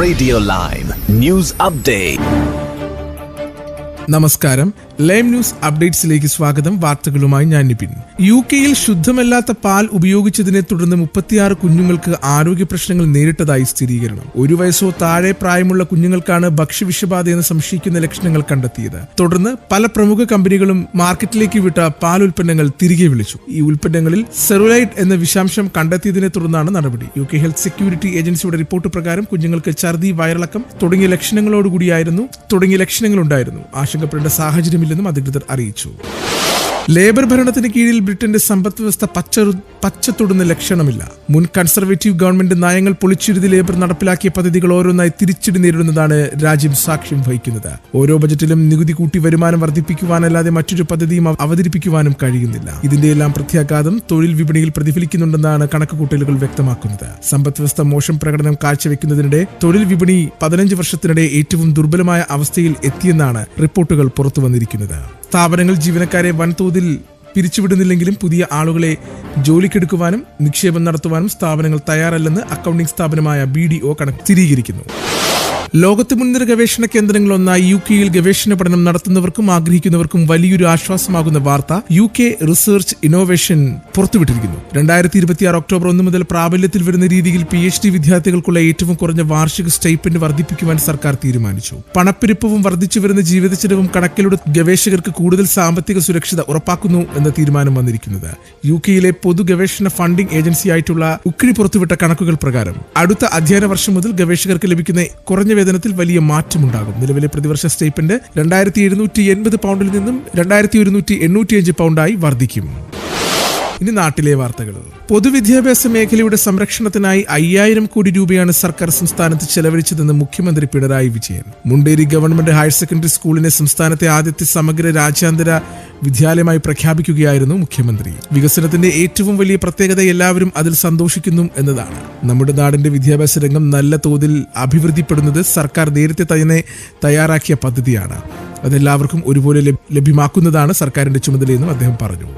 Radio Lime News Update. നമസ്കാരം. Lime news അപ്ഡേറ്റ്സിലേക്ക് സ്വാഗതം. വാർത്തകളുമായി ഞാൻ നിപിൻ. UK-യിൽ ശുദ്ധമല്ലാത്ത പാൽ ഉപയോഗിച്ചതിനെ തുടർന്ന് 36 കുഞ്ഞുങ്ങൾക്ക് ആരോഗ്യ പ്രശ്നങ്ങൾ നേരിട്ടതായി സ്ഥിരീകരണം. 1 വയസ്സോ താഴെ പ്രായമുള്ള കുഞ്ഞുങ്ങൾക്കാണ് ഭക്ഷ്യവിഷബാധയെന്ന് സംശയിക്കുന്ന ലക്ഷണങ്ങൾ കണ്ടെത്തിയത്. തുടർന്ന് പല പ്രമുഖ കമ്പനികളും മാർക്കറ്റിലേക്ക് വിട്ട പാൽ ഉൽപ്പന്നങ്ങൾ തിരികെ വിളിച്ചു. ഈ ഉൽപ്പന്നങ്ങളിൽ സെറുലൈറ്റ് എന്ന വിഷാംശം കണ്ടെത്തിയതിനെ തുടർന്നാണ് നടപടി. UK ഹെൽത്ത് സെക്യൂരിറ്റി ഏജൻസിയുടെ റിപ്പോർട്ട് പ്രകാരം കുഞ്ഞുങ്ങൾക്ക് ഛർദി, വയറിളക്കം തുടങ്ങിയ ലക്ഷണങ്ങളുണ്ടായിരുന്നു. ആശങ്കപ്പെടേണ്ട സാഹചര്യമില്ലെന്നും അധികൃതർ അറിയിച്ചു. ലേബർ ഭരണത്തിന് കീഴിൽ ബ്രിട്ടന്റെ സമ്പദ് വ്യവസ്ഥ പച്ചത്തൊടുന്ന ലക്ഷണമില്ല. മുൻ കൺസർവേറ്റീവ് ഗവൺമെന്റ് നയങ്ങൾ പൊളിച്ചെഴുതി ലേബർ നടപ്പിലാക്കിയ പദ്ധതികൾ ഓരോന്നായി തിരിച്ചടി നേരിടുന്നതാണ് രാജ്യം സാക്ഷ്യം വഹിക്കുന്നത്. ഓരോ ബജറ്റിലും നികുതി കൂട്ടി വരുമാനം വർദ്ധിപ്പിക്കുവാനല്ലാതെ മറ്റൊരു പദ്ധതിയും അവതരിപ്പിക്കുവാനും കഴിയുന്നില്ല. ഇതിന്റെയെല്ലാം പ്രത്യാഘാതം തൊഴിൽ വിപണിയിൽ പ്രതിഫലിക്കുന്നുണ്ടെന്നാണ് കണക്കുകൂട്ടലുകൾ വ്യക്തമാക്കുന്നത്. സമ്പദ് വ്യവസ്ഥ മോശം പ്രകടനം കാഴ്ചവെക്കുന്നതിനിടെ തൊഴിൽ വിപണി 15 വർഷത്തിനിടെ ഏറ്റവും ദുർബലമായ അവസ്ഥയിൽ എത്തിയെന്നാണ് റിപ്പോർട്ടുകൾ പുറത്തുവന്നിരിക്കുന്നത്. സ്ഥാപനങ്ങൾ ജീവനക്കാരെ വൻതോതിൽ പിരിച്ചുവിടുന്നില്ലെങ്കിലും പുതിയ ആളുകളെ ജോലിക്കെടുക്കുവാനും നിക്ഷേപം നടത്തുവാനും സ്ഥാപനങ്ങൾ തയ്യാറല്ലെന്ന് അക്കൗണ്ടിംഗ് സ്ഥാപനമായ BDO കണക്ക് സ്ഥിരീകരിക്കുന്നു. ലോകത്തെ മുൻനിര ഗവേഷണ കേന്ദ്രങ്ങളൊന്നായി UK-യിൽ ഗവേഷണ പഠനം നടത്തുന്നവർക്കും ആഗ്രഹിക്കുന്നവർക്കും വലിയൊരു ആശ്വാസമാകുന്ന വാർത്ത UK റിസർച്ച് ഇന്നോവേഷൻ പുറത്തുവിട്ടിരിക്കുന്നു. 2026 ഒക്ടോബർ 1 മുതൽ പ്രാബല്യത്തിൽ വരുന്ന രീതിയിൽ PhD വിദ്യാർത്ഥികൾക്കുള്ള ഏറ്റവും കുറഞ്ഞ വാർഷിക സ്റ്റൈപ്പൻഡ് വർദ്ധിപ്പിക്കുവാൻ സർക്കാർ തീരുമാനിച്ചു. പണപ്പെരുപ്പവും വർദ്ധിച്ചു വരുന്ന ജീവിത ചെലവും കണക്കിലെടുത്ത് ഗവേഷകർക്ക് കൂടുതൽ സാമ്പത്തിക സുരക്ഷിത ഉറപ്പാക്കുന്നു എന്ന തീരുമാനം വന്നിരിക്കുന്നത്. UK-യിലെ പൊതു ഗവേഷണ ഫണ്ടിംഗ് ഏജൻസിയായിട്ടുള്ള UKRI പുറത്തുവിട്ട കണക്കുകൾ പ്രകാരം അടുത്ത അധ്യയന വർഷം മുതൽ ഗവേഷകർക്ക് ലഭിക്കുന്ന കുറഞ്ഞ വേതനത്തിൽ വലിയ മാറ്റമുണ്ടാകും. നിലവിലെ പ്രതിവർഷ സ്റ്റൈപ്പൻഡ് 2780 പൗണ്ടിൽ നിന്നും 2185 പൗണ്ടായി വർദ്ധിക്കും. ഇനി നാട്ടിലെ വാർത്തകൾ. പൊതുവിദ്യാഭ്യാസ മേഖലയുടെ സംരക്ഷണത്തിനായി 5000 കോടി രൂപയാണ് സർക്കാർ സംസ്ഥാനത്ത് ചെലവഴിച്ചതെന്ന് മുഖ്യമന്ത്രി Pinarayi Vijayan. Munderi government higher secondary സ്കൂളിനെ സംസ്ഥാനത്തെ ആദ്യത്തെ സമഗ്ര രാജ്യാന്തര വിദ്യാലയമായി പ്രഖ്യാപിക്കുകയായിരുന്നു മുഖ്യമന്ത്രി. വികസനത്തിന്റെ ഏറ്റവും വലിയ പ്രത്യേകത എല്ലാവരും അതിൽ സന്തോഷിക്കുന്നു എന്നതാണ്. നമ്മുടെ നാടിന്റെ വിദ്യാഭ്യാസ രംഗം നല്ല തോതിൽ അഭിവൃദ്ധിപ്പെടുന്നത് സർക്കാർ നേരത്തെ തന്നെ തയ്യാറാക്കിയ പദ്ധതിയാണ്. അതെല്ലാവർക്കും ഒരുപോലെ ലഭ്യമാക്കുന്നതാണ് സർക്കാരിന്റെ ചുമതലയെന്നും അദ്ദേഹം പറഞ്ഞു.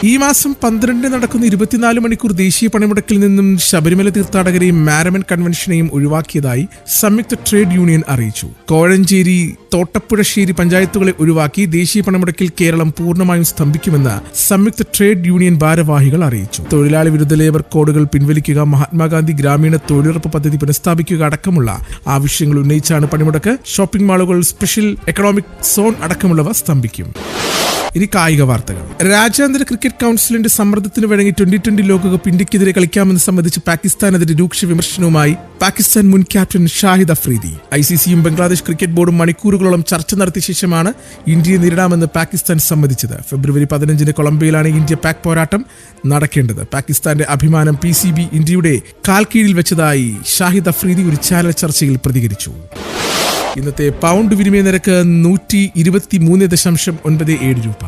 ഈ മാസം 12 നടക്കുന്ന 24 മണിക്കൂർ ദേശീയ പണിമുടക്കിൽ നിന്നും ശബരിമല തീർത്ഥാടകരെയും മാരമൻ കൺവെൻഷനെയും ഒഴിവാക്കിയതായി സംയുക്ത ട്രേഡ് യൂണിയൻ അറിയിച്ചു. കോഴഞ്ചേരി, തോട്ടപ്പുഴശ്ശേരി പഞ്ചായത്തുകളെ ഒഴിവാക്കി ദേശീയ പണിമുടക്കിൽ കേരളം പൂർണ്ണമായും സ്തംഭിക്കുമെന്ന് സംയുക്ത ട്രേഡ് യൂണിയൻ ഭാരവാഹികൾ അറിയിച്ചു. തൊഴിലാളി വിരുദ്ധ ലേബർ കോഡുകൾ പിൻവലിക്കുക, മഹാത്മാഗാന്ധി ഗ്രാമീണ തൊഴിലുറപ്പ് പദ്ധതി പുനഃസ്ഥാപിക്കുക അടക്കമുള്ള ആവശ്യങ്ങൾ ഉന്നയിച്ചാണ് പണിമുടക്ക്. ഷോപ്പിംഗ് മാളുകൾ, സ്പെഷ്യൽ എക്കണോമിക് സോൺ അടക്കമുള്ളവ സ്തംഭിക്കും. ഇനി കായിക വാർത്തകൾ. രാജ്യാന്തര ക്രിക്കറ്റ് കൗൺസിലിന്റെ സമ്മർദ്ദത്തിന് വഴങ്ങി 2020 ലോകകപ്പ് ഇന്ത്യക്കെതിരെ കളിക്കാമെന്ന് സംബന്ധിച്ച് പാകിസ്ഥാനെതിരെ രൂക്ഷ വിമർശനവുമായി പാകിസ്ഥാൻ മുൻ ക്യാപ്റ്റൻ ഷാഹിദ് അഫ്രീദി. ICCയും ബംഗ്ലാദേശ് ക്രിക്കറ്റ് ബോർഡും മണിക്കൂറുകളോളം ചർച്ച നടത്തിയ ശേഷമാണ് ഇന്ത്യയെ നേരിടാമെന്ന് പാകിസ്ഥാൻ സമ്മതിച്ചത്. ഫെബ്രുവരി 15 കൊളംബിയയിലാണ് ഇന്ത്യ പാക് പോരാട്ടം നടക്കേണ്ടത്. പാകിസ്ഥാന്റെ അഭിമാനം PCB ഇന്ത്യയുടെ കാൽ കീഴിൽ വെച്ചതായി ഷാഹിദ് അഫ്രീദി ഒരു ചാനൽ ചർച്ചയിൽ പ്രതികരിച്ചു. ഇന്നത്തെ പൗണ്ട് വിനിമയ നിരക്ക് 123.97 രൂപ.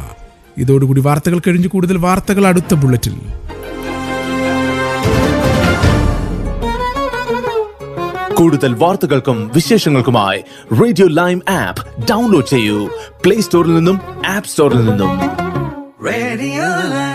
ഇതോടുകൂടി വാർത്തകൾ കഴിഞ്ഞു. കൂടുതൽ വാർത്തകൾ അടുത്ത ബുള്ളറ്റിൽ. കൂടുതൽ വാർത്തകൾക്കും വിശേഷങ്ങൾക്കുമായി റേഡിയോ ലൈം ആപ്പ് ഡൗൺലോഡ് ചെയ്യൂ. പ്ലേ സ്റ്റോറിൽ നിന്നും ആപ്പ് സ്റ്റോറിൽ നിന്നും. Radio Lime.